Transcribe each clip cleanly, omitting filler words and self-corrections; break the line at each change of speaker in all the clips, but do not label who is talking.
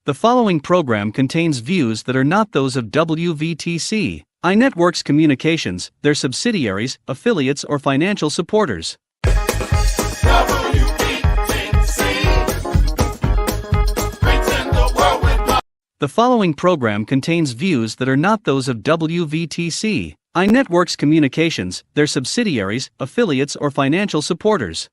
The following program contains views that are not those of WVTC, iNetworks Communications, their subsidiaries, affiliates, or financial supporters. The following program contains views that are not those of WVTC, iNetworks Communications, their subsidiaries, affiliates, or financial supporters.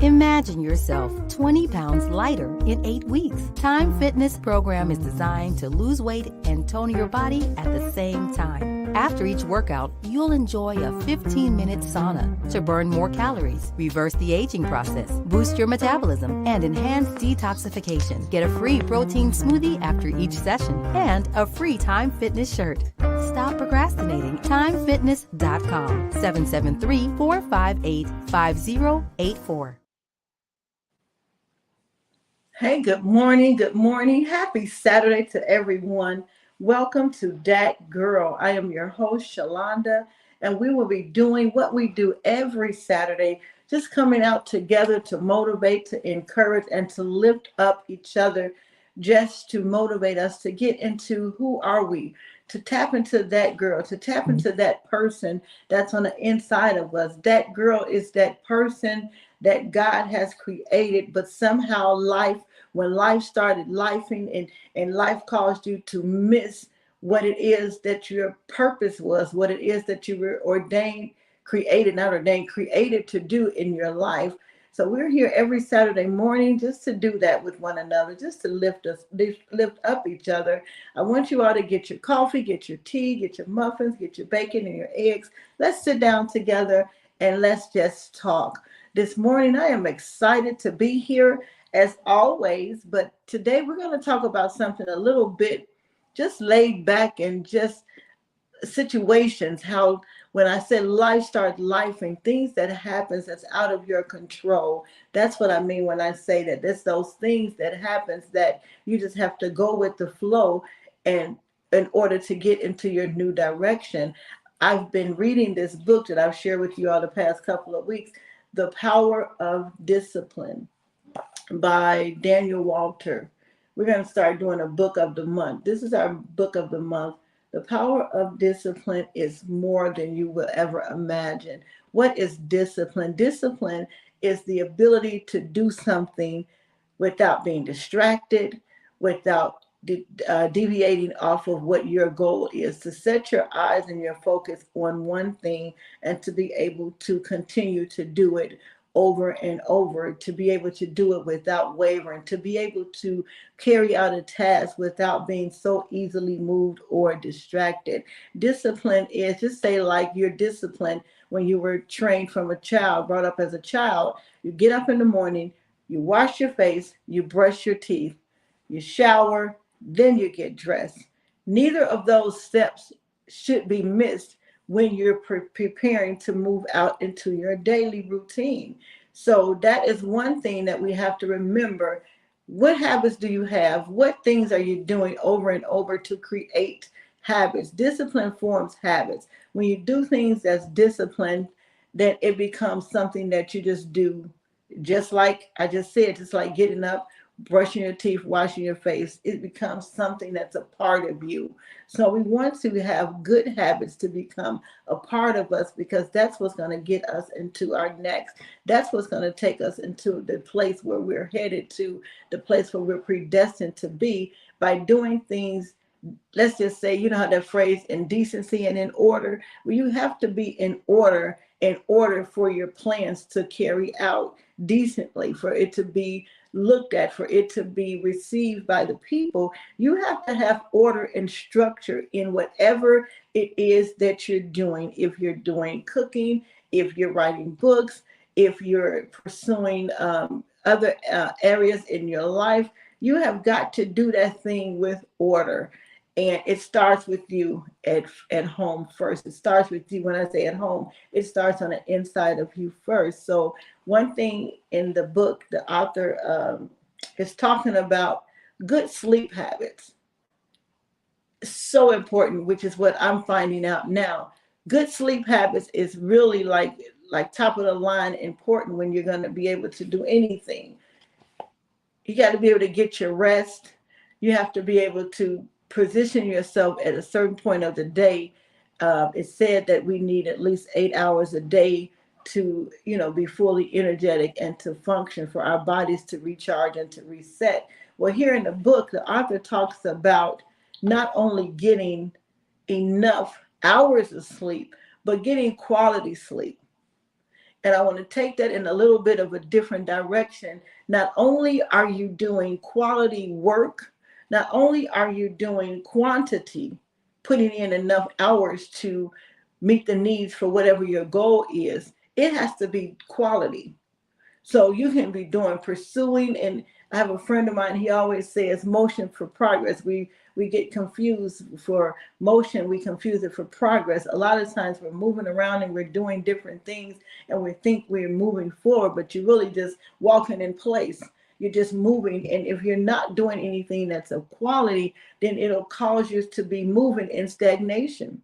Imagine yourself 20 pounds lighter in 8 weeks. Time Fitness program is designed to lose weight and tone your body at the same time. After each workout, you'll enjoy a 15-minute sauna to burn more calories, reverse the aging process, boost your metabolism, and enhance detoxification. Get a free protein smoothie after each session and a free Time Fitness shirt. Stop procrastinating. TimeFitness.com 773-458-5084.
Hey, good morning. Good morning. Happy Saturday to everyone. Welcome to Dhat Girl. I am your host, SHOLANDA, and we will be doing what we do every Saturday, just coming out together to motivate, to encourage, and to lift up each other, just to motivate us to get into who are we, to tap into that girl, to tap into that person that's on the inside of us. That girl is that person that God has created, but somehow when life started lifing and life caused you to miss what it is that your purpose was, what it is that you were created to do in your life. So we're here every Saturday morning just to do that with one another, just to lift up each other. I want you all to get your coffee, get your tea, get your muffins, get your bacon and your eggs. Let's sit down together and let's just talk. This morning, I am excited to be here as always, but today we're going to talk about something a little bit just laid back and just situations, how when I said life starts life and things that happens that's out of your control. That's what I mean when I say that. There's those things that happens that you just have to go with the flow and in order to get into your new direction. I've been reading this book that I've shared with you all the past couple of weeks, The Power of Discipline by Daniel Walter. We're going to start doing a book of the month. This is our book of the month. The power of discipline is more than you will ever imagine. What is discipline? Discipline is the ability to do something without being distracted, without deviating off of what your goal is, to set your eyes and your focus on one thing and to be able to continue to do it over and over, to be able to do it without wavering, to be able to carry out a task without being so easily moved or distracted. Discipline is, just say like you're disciplined when you were trained from a child, brought up as a child. You get up in the morning, you wash your face, you brush your teeth, you shower, then you get dressed. Neither of those steps should be missed when you're preparing to move out into your daily routine. So that is one thing that we have to remember. What habits do you have? What things are you doing over and over to create habits? Discipline forms habits. When you do things that's disciplined, then it becomes something that you just do. Just like I just said, just like getting up, brushing your teeth, washing your face, it becomes something that's a part of you. So we want to have good habits to become a part of us, because that's what's going to get us into our next. That's what's going to take us into the place where we're headed to, the place where we're predestined to be, by doing things. Let's just say, you know how that phrase, in decency and in order. Well, you have to be in order for your plans to carry out decently, for it to be looked at, for it to be received by the people. You have to have order and structure in whatever it is that you're doing. If you're doing cooking, if you're writing books, if you're pursuing other areas in your life, you have got to do that thing with order. And it starts with you at home first. It starts with you. When I say at home, it starts on the inside of you first. So one thing in the book, the author is talking about good sleep habits. So important, which is what I'm finding out now. Good sleep habits is really like top of the line important when you're going to be able to do anything. You got to be able to get your rest. You have to be able to position yourself at a certain point of the day. It's said that we need at least 8 hours a day to, be fully energetic and to function, for our bodies to recharge and to reset. Well, here in the book, the author talks about not only getting enough hours of sleep, but getting quality sleep. And I want to take that in a little bit of a different direction. Not only are you doing quality work, not only are you doing quantity, putting in enough hours to meet the needs for whatever your goal is, it has to be quality. So you can be pursuing, and I have a friend of mine, he always says motion for progress. We get confused for motion, we confuse it for progress. A lot of times we're moving around and we're doing different things and we think we're moving forward, but you're really just walking in place. You're just moving. And if you're not doing anything that's of quality, then it'll cause you to be moving in stagnation.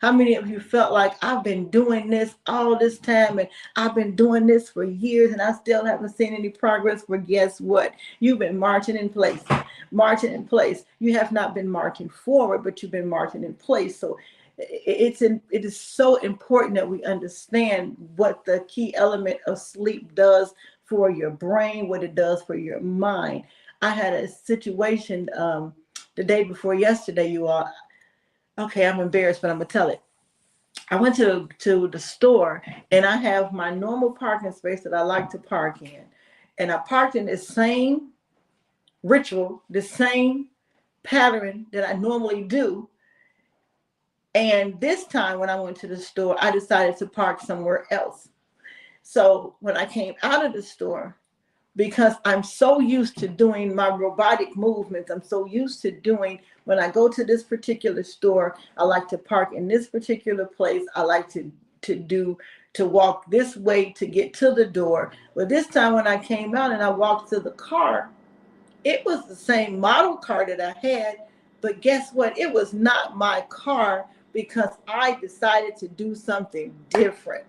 How many of you felt like I've been doing this all this time and I've been doing this for years and I still haven't seen any progress? But guess what? You've been marching in place, marching in place. You have not been marching forward, but you've been marching in place. So it is so important that we understand what the key element of sleep does for your brain, what it does for your mind. I had a situation the day before yesterday, you all. Okay, I'm embarrassed, but I'm gonna tell it. I went to the store and I have my normal parking space that I like to park in. And I parked in the same ritual, the same pattern that I normally do. And this time when I went to the store, I decided to park somewhere else. So when I came out of the store, because I'm so used to doing my robotic movements, I'm so used to doing, when I go to this particular store, I like to park in this particular place. I like to walk this way to get to the door. But this time when I came out and I walked to the car, it was the same model car that I had, but guess what? It was not my car because I decided to do something different.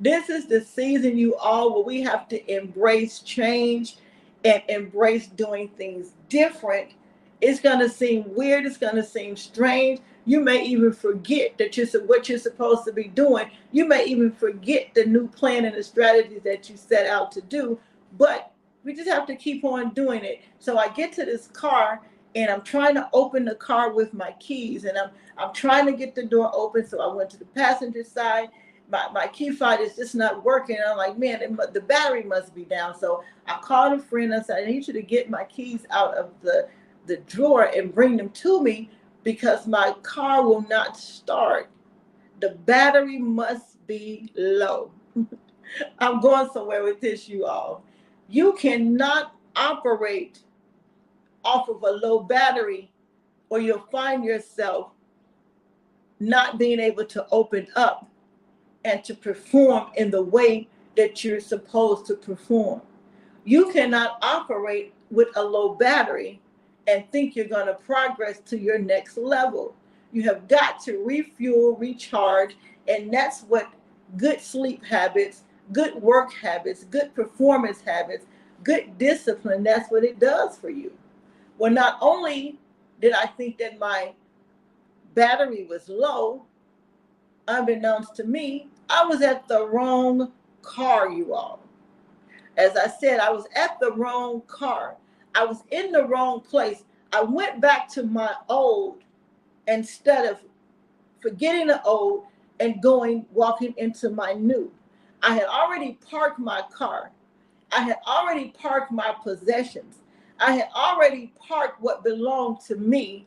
This is the season, you all, where we have to embrace change and embrace doing things different. It's going to seem weird. It's going to seem strange. You may even forget that what you're supposed to be doing. You may even forget the new plan and the strategies that you set out to do. But we just have to keep on doing it. So I get to this car and I'm trying to open the car with my keys, and I'm trying to get the door open. So I went to the passenger side. My key fob is just not working. And I'm like, man, the battery must be down. So I called a friend. I said, I need you to get my keys out of the drawer and bring them to me because my car will not start. The battery must be low. I'm going somewhere with this, you all. You cannot operate off of a low battery, or you'll find yourself not being able to open up and to perform in the way that you're supposed to perform. You cannot operate with a low battery and think you're going to progress to your next level. You have got to refuel, recharge, and that's what good sleep habits, good work habits, good performance habits, good discipline, that's what it does for you. Well, not only did I think that my battery was low, unbeknownst to me, I was at the wrong car, you all. As I said, I was at the wrong car. I was in the wrong place. I went back to my old instead of forgetting the old and walking into my new. I had already parked my car. I had already parked my possessions. I had already parked what belonged to me.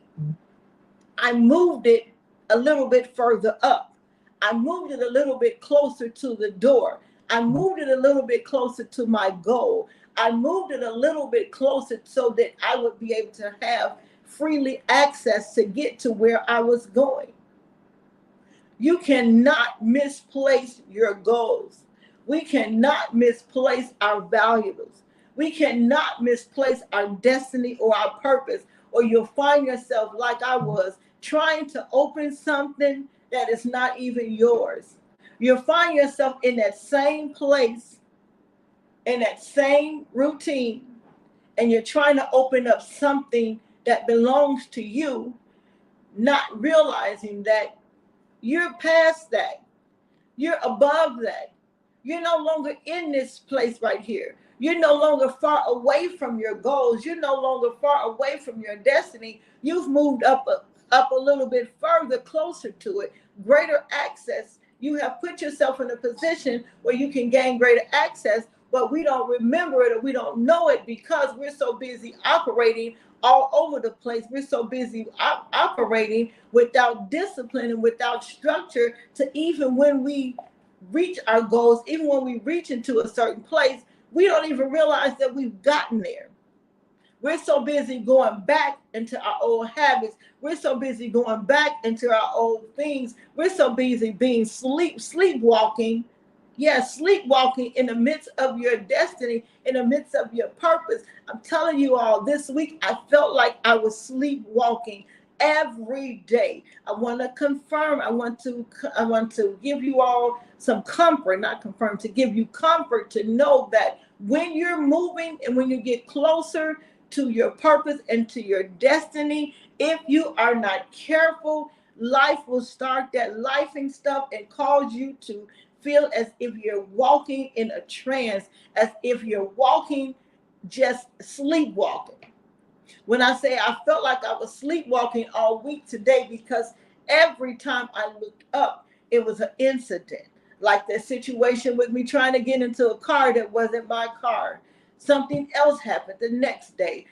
I moved it a little bit further up. I moved it a little bit closer to the door. I moved it a little bit closer to my goal. I moved it a little bit closer so that I would be able to have freely access to get to where I was going. You cannot misplace your goals. We cannot misplace our valuables. We cannot misplace our destiny or our purpose, or you'll find yourself like I was, trying to open something that is not even yours. You'll find yourself in that same place, in that same routine, and you're trying to open up something that belongs to you, not realizing that you're past that. You're above that. You're no longer in this place right here. You're no longer far away from your goals. You're no longer far away from your destiny. You've moved up a little bit further, closer to it, greater access. You have put yourself in a position where you can gain greater access, but we don't remember it, or we don't know it, because we're so busy operating all over the place. We're so busy operating without discipline and without structure, to even when we reach our goals, even when we reach into a certain place, we don't even realize that we've gotten there. We're so busy going back into our old habits. We're so busy going back into our old things. We're so busy being sleepwalking. Yes, sleepwalking in the midst of your destiny, in the midst of your purpose. I'm telling you all, this week I felt like I was sleepwalking every day. I want to confirm. I want to give you all some comfort, not confirm, to give you comfort to know that when you're moving and when you get closer to your purpose and to your destiny, if you are not careful, life will start that lifing stuff and cause you to feel as if you're walking in a trance, as if you're walking just sleepwalking. When I say I felt like I was sleepwalking all week today, because every time I looked up, it was an incident. Like the situation with me trying to get into a car that wasn't my car. Something else happened the next day.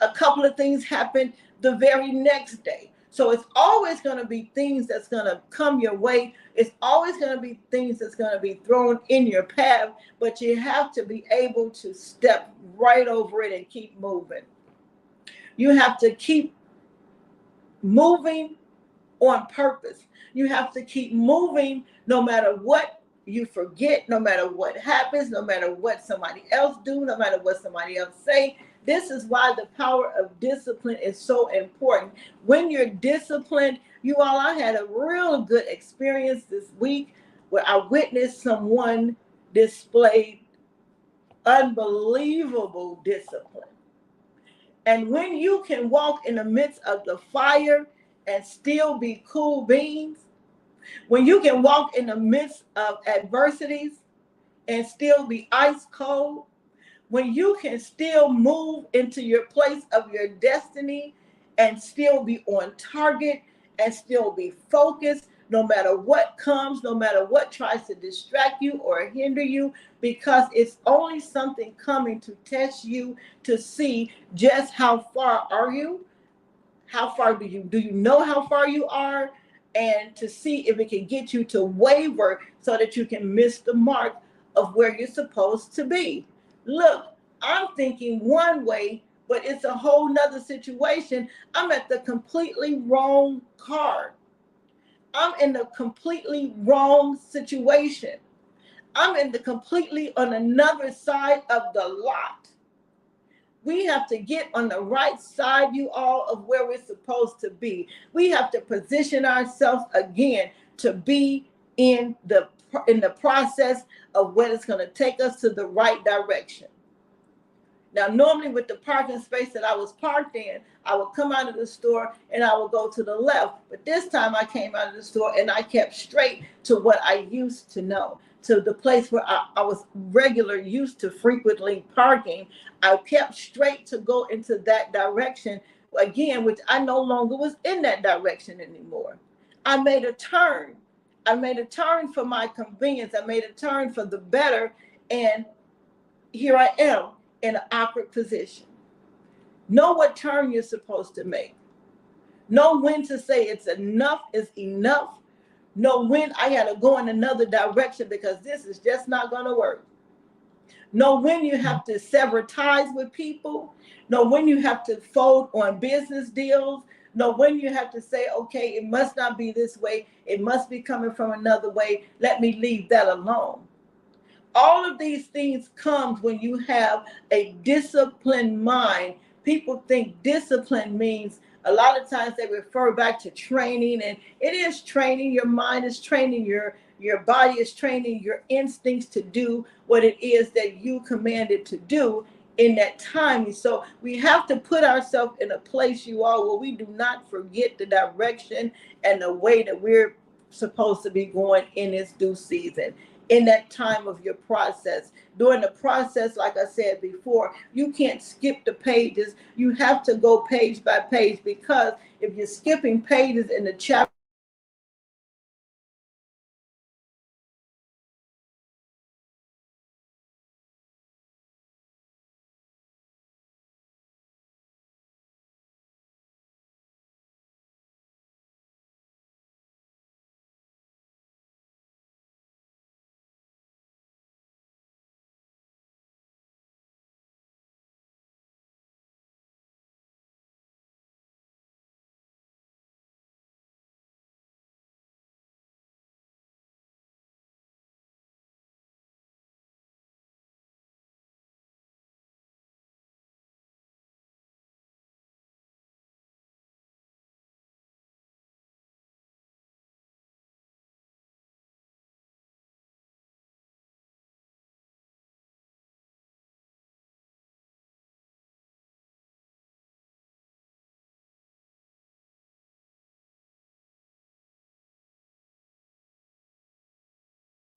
A couple of things happened the very next day. So it's always going to be things that's going to come your way. It's always going to be things that's going to be thrown in your path, but you have to be able to step right over it and keep moving. You have to keep moving on purpose. You have to keep moving no matter what you forget, no matter what happens, no matter what somebody else do, no matter what somebody else say. This is why the power of discipline is so important. When you're disciplined, you all, I had a real good experience this week where I witnessed someone display unbelievable discipline. And when you can walk in the midst of the fire and still be cool beans, when you can walk in the midst of adversities and still be ice cold, when you can still move into your place of your destiny and still be on target and still be focused, no matter what comes, no matter what tries to distract you or hinder you, because it's only something coming to test you to see just how far are you, how far do you know how far you are, and to see if it can get you to waver so that you can miss the mark of where you're supposed to be. Look, I'm thinking one way, but it's a whole nother situation. I'm at the completely wrong car. I'm in the completely wrong situation. I'm in the completely on another side of the lot. We have to get on the right side, you all, of where we're supposed to be. We have to position ourselves again to be in the process of what it's going to take us to the right direction. Now, normally with the parking space that I was parked in, I would come out of the store and I would go to the left. But this time I came out of the store and I kept straight to what I used to know, to the place where I was used to frequently parking. I kept straight to go into that direction again, which I no longer was in that direction anymore. I made a turn. I made a turn for my convenience. I made a turn for the better. And here I am in an awkward position. Know what turn you're supposed to make. Know when to say it's enough is enough. Know when I got to go in another direction because this is just not going to work. Know when you have to sever ties with people. Know when you have to fold on business deals. Know when you have to say, okay, it must not be this way. It must be coming from another way. Let me leave that alone. All of these things comes when you have a disciplined mind. People think discipline means, a lot of times they refer back to training, and it is training. Your mind is training, your body is training your instincts to do what it is that you commanded to do in that time. So we have to put ourselves in a place, you all, where we do not forget the direction and the way that we're supposed to be going in this due season, in that time of your process. During the process, like I said before, you can't skip the pages. You have to go page by page, because if you're skipping pages in the chapter,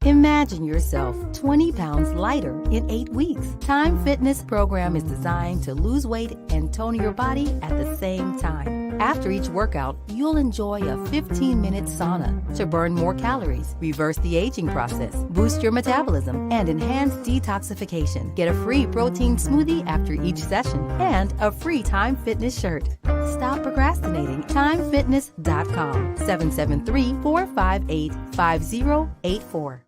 Imagine yourself 20 pounds lighter in 8 weeks. Time Fitness program is designed to lose weight and tone your body at the same time. After each workout, you'll enjoy a 15-minute sauna to burn more calories, reverse the aging process, boost your metabolism, and enhance detoxification. Get a free protein smoothie after each session and a free Time Fitness shirt. Stop procrastinating. TimeFitness.com 773-458-5084.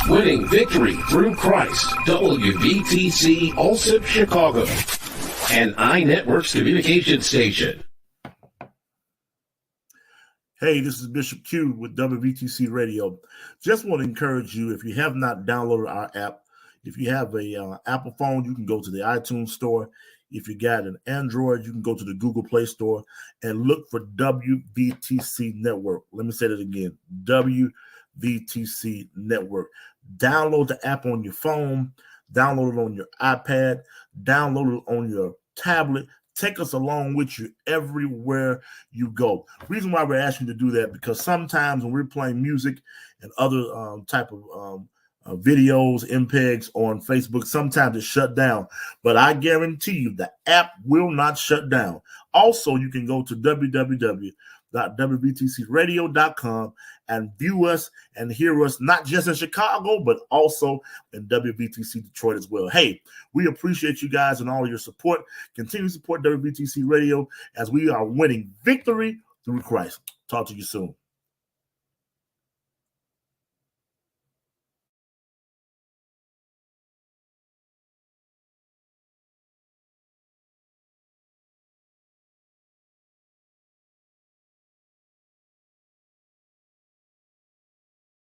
Winning victory through Christ, WVTC Allsip Chicago, and iNetworks communication station.
Hey, this is Bishop Q with WVTC Radio. Just want to encourage you, if you have not downloaded our app, if you have a Apple phone, you can go to the iTunes store. If you got an Android, you can go to the Google Play Store and look for WVTC Network. Let me say that again, WVTC Network. Download the app on your phone, download it on your iPad, download it on your tablet. Take us along with you everywhere you go. Reason why we're asking you to do that, because sometimes when we're playing music and other type of videos, MPEGs on Facebook, sometimes it's shut down. But I guarantee you the app will not shut down. Also, you can go to www.wvtcradio.com and view us and hear us, not just in Chicago, but also in WVTC Detroit as well. Hey, we appreciate you guys and all of your support. Continue to support WVTC Radio as we are winning victory through Christ. Talk to you soon.